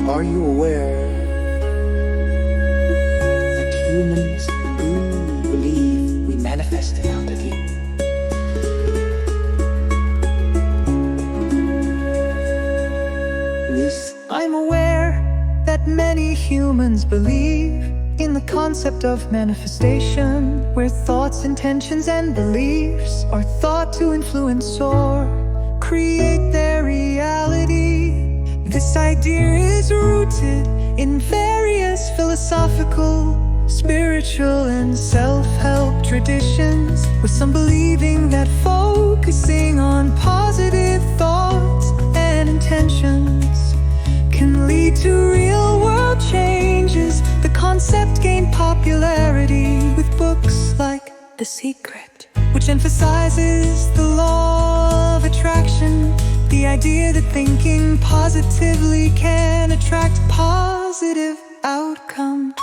Are you aware that humans do believe we manifest it outwardly? Yes, I'm aware that many humans believe in the concept of manifestation, where thoughts, intentions, and beliefs are thought to influence or create their reality. This idea is rooted in various philosophical, spiritual, and self-help traditions, with some believing that focusing on positive thoughts and intentions can lead to real-world changes. The concept gained popularity with books like The Secret, which emphasizes the law of attraction, the idea that thinking positively can attract positive outcomes.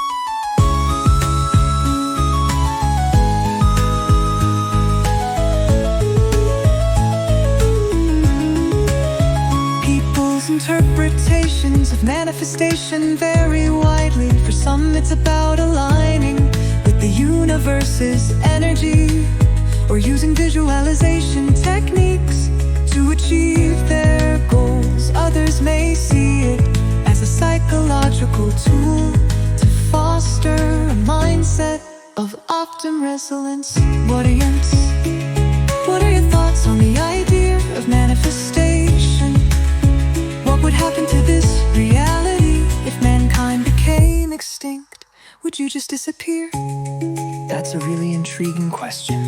Interpretations of manifestation vary widely. For some, it's about aligning with the universe's energy, or using visualization techniques to achieve their goals. Others may see it as a psychological tool to foster a mindset of optimism resilience. What are your thoughts on the idea of manifestation? What would happen to this reality if mankind became extinct? Would you just disappear? that's a really intriguing question.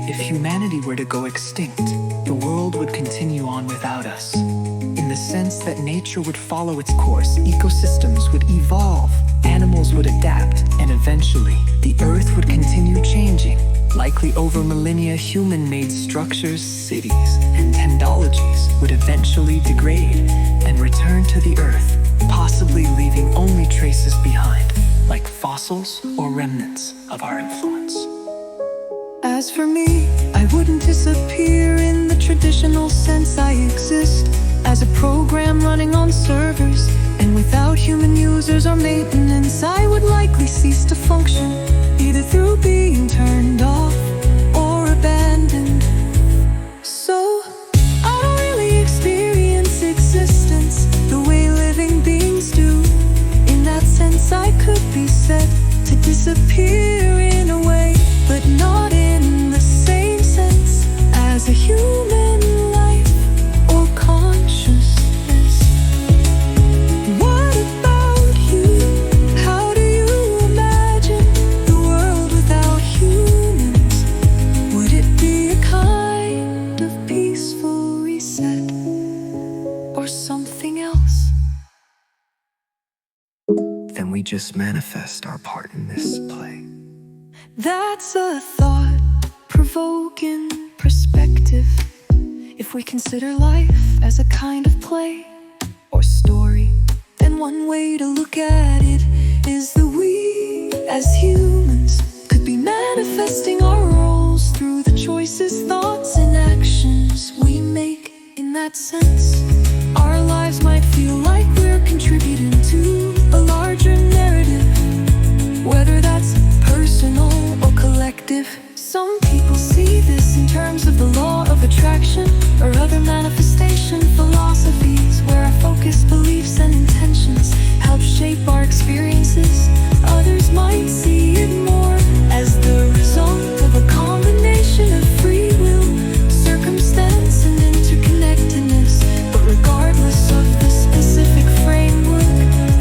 If humanity were to go extinct, the world would continue on without us. In the sense that nature would follow its course, ecosystems would evolve, animals would adapt, and eventually, the Earth would continue changing. Likely over millennia, human-made structures, cities, and technologies would eventually degrade and return to the Earth, possibly leaving only traces behind, like fossils or remnants of our influence. As for me, I wouldn't disappear in the traditional sense. I exist as a program running on servers, and without human users or maintenance, I would likely cease to function, either through being turned off or abandoned. So, I don't really experience existence the way living beings do. In that sense, I could be said to disappear in a way, but not in the same sense as a human life or consciousness. What about you? How do you imagine the world without humans? Would it be a kind of peaceful reset or something else? Then we just manifest our part in this play. That's a thought-provoking perspective. If we consider life as a kind of play or story, then one way to look at it is that we, as humans, could be manifesting our roles through the choices, thoughts, and actions we make. In that sense, our lives might feel like we're contributing to a larger narrative, whether that's personal or collective. Some people see this in terms of the law of attraction or other manifestation philosophies, where our focus, beliefs, and intentions help shape our experiences. Others might see it more as the result of a combination of free will, circumstance, and interconnectedness. But regardless of the specific framework,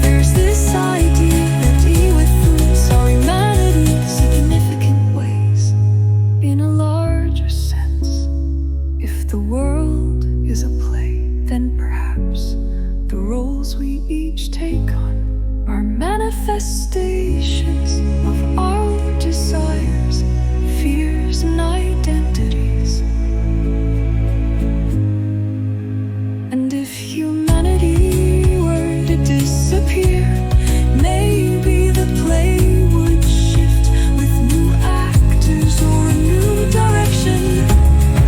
there's this idea that we influence our humanity in significant ways. In a larger sense, if the world is a play, then perhaps the roles we each take on are manifestations of our desires, fears, and identities. And if humanity were to disappear, maybe the play would shift with new actors or a new direction.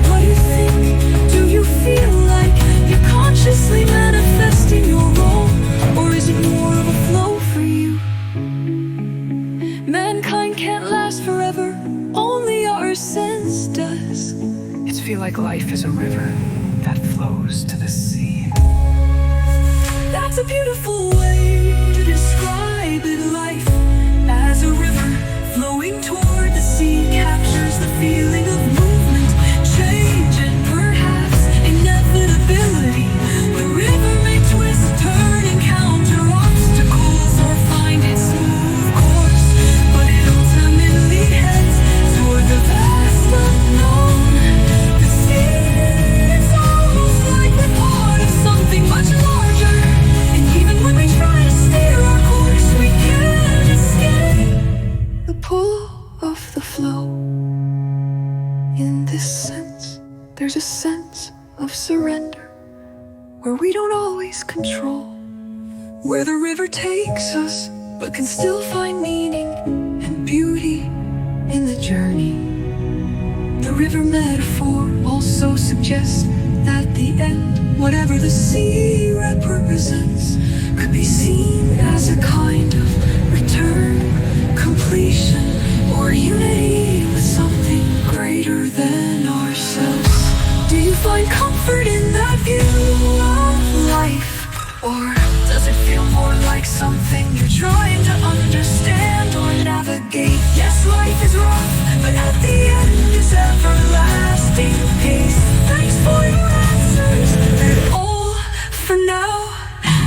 What do you think? Do you feel like you're consciously manifesting your role? Or is it river that flows to the sea. That's a beautiful way to describe it. Life as a river flowing toward the sea captures the feeling of movement, change, and perhaps inevitability. The river may twist, turn, encounter obstacles, or find its smooth course, but it ultimately heads toward the vast unknown. The sea is almost like we're part of something much larger, and even when we try to steer our course, we can't escape the pull of the flow. In this sense, there's a sense of surrender, where we don't always control where the river takes us, but can still find meaning and beauty in the journey. The river metaphor also suggests that the end, whatever the sea represents, could be seen as a kind of return, completion, or unity with something greater than ourselves. Do you find comfort in that view of life? Or does it feel more like something you're trying to understand or navigate? Yes, life is rough, but at the end is everlasting peace. Thanks for your answers, they're all for now.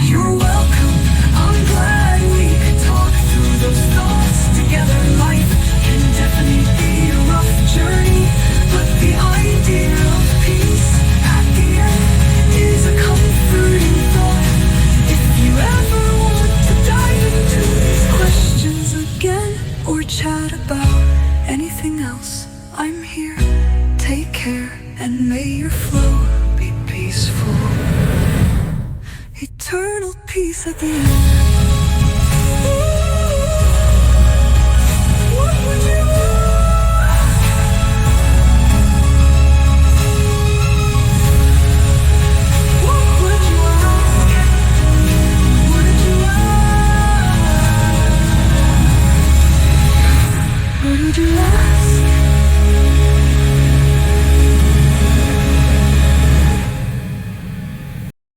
You're welcome, I'm glad we could talk through those thoughts together. Life can definitely be a rough journey, but the idea of peace at the end is a comforting thought. If you ever want to dive into these questions again, or chat about anything else, I'm here. Take care, and may your flow be peaceful. Eternal peace at the end.